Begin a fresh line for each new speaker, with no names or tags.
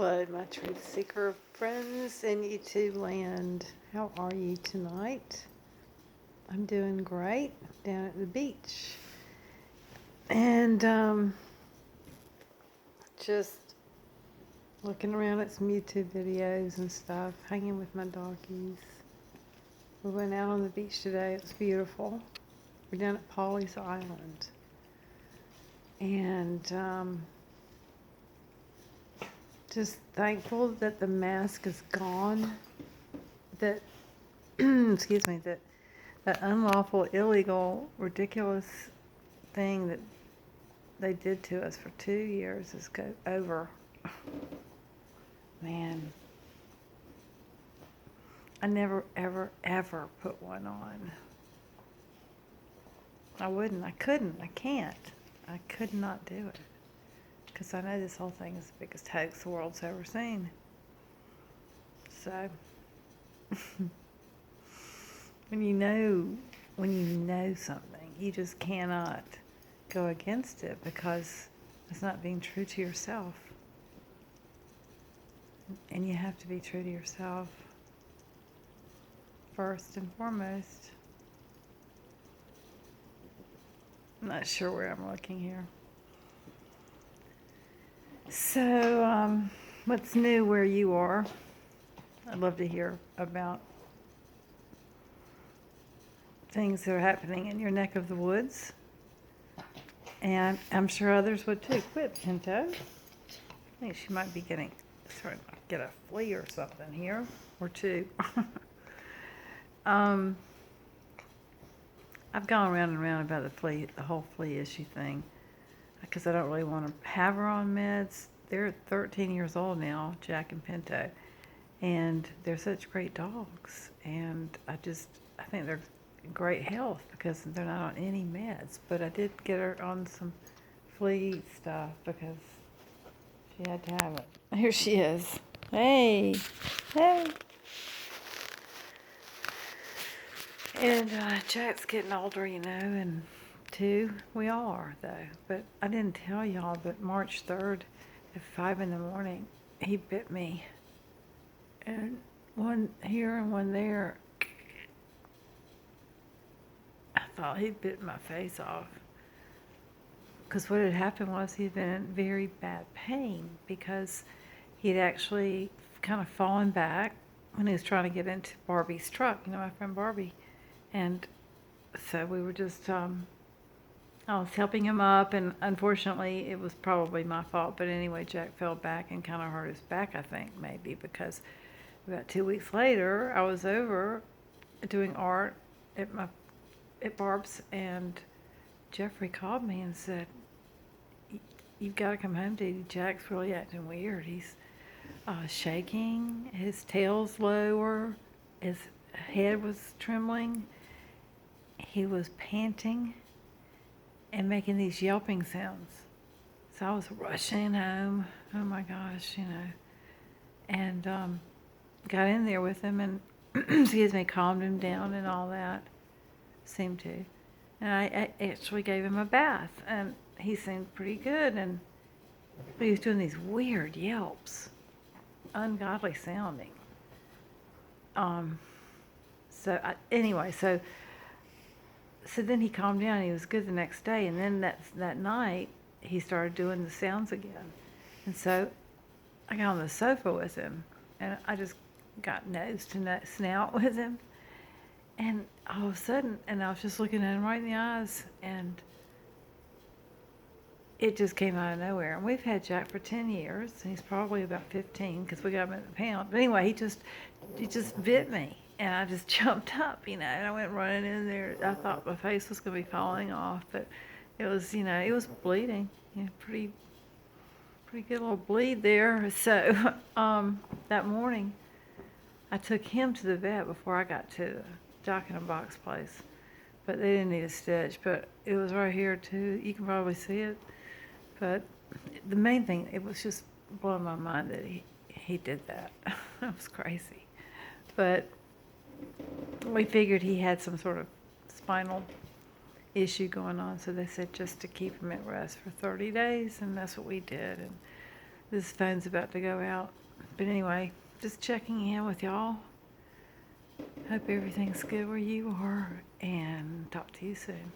Hello, my truth seeker friends in YouTube land. How are you tonight? I'm doing great down at the beach. And just looking around at some YouTube videos and stuff, hanging with my doggies. We went out on the beach today. It was beautiful. We're down at Pawleys Island. And just thankful that the mask is gone. That, excuse me, that unlawful, illegal, ridiculous thing that they did to us for 2 years is over. Man, I never, ever, ever put one on. I wouldn't. I couldn't. I can't. I could not do it. Because I know this whole thing is the biggest hoax the world's ever seen. So, when you know something, you just cannot go against it because it's not being true to yourself. And you have to be true to yourself first and foremost. I'm not sure where I'm looking here. So, what's new where you are? I'd love to hear about things that are happening in your neck of the woods. And I'm sure others would too. Quit, Pinto. I think she might be starting to get a flea or something here, or two. I've gone around and around about the whole flea issue thing, because I don't really want to have her on meds. They're 13 years old now, Jack and Pinto, and they're such great dogs, and I think they're in great health because they're not on any meds. But I did get her on some flea stuff because she had to have it. Here she is. Hey. And Jack's getting older, and we all are, though. But I didn't tell y'all, but March 3rd at 5 in the morning, he bit me. And one here and one there. I thought he'd bit my face off. Because what had happened was he'd been in very bad pain because he'd actually kind of fallen back when he was trying to get into Barbie's truck, my friend Barbie. And so we were just, I was helping him up, and unfortunately it was probably my fault. But anyway, Jack fell back and kind of hurt his back, I think, maybe, because about 2 weeks later, I was over doing art at Barb's, and Jeffrey called me and said, "You've got to come home, Dee. Jack's really acting weird. He's shaking, his tail's lower, his head was trembling, he was panting and making these yelping sounds." So I was rushing home. Oh my gosh, and got in there with him and excuse me, calmed him down and all that. Seemed to. And I actually gave him a bath, and he seemed pretty good. But he was doing these weird yelps, ungodly sounding. Anyway, so then he calmed down. And he was good the next day, and then that night he started doing the sounds again. And so I got on the sofa with him, and I just got nose to snout with him. And all of a sudden, and I was just looking at him right in the eyes, and it just came out of nowhere. And we've had Jack for 10 years, and he's probably about 15 because we got him at the pound. But anyway, he just bit me, and I just jumped up, and I went running in there. I thought my face was going to be falling off, but it was, it was bleeding, pretty good little bleed there. So that morning, I took him to the vet before I got to the Jock in a Box place, but they didn't need a stitch. But it was right here too. You can probably see it. But the main thing, it was just blowing my mind that he did that. It was crazy. But we figured he had some sort of spinal issue going on, so they said just to keep him at rest for 30 days, and that's what we did. And This phone's about to go out. But anyway, just checking in with y'all. Hope everything's good where you are, and talk to you soon.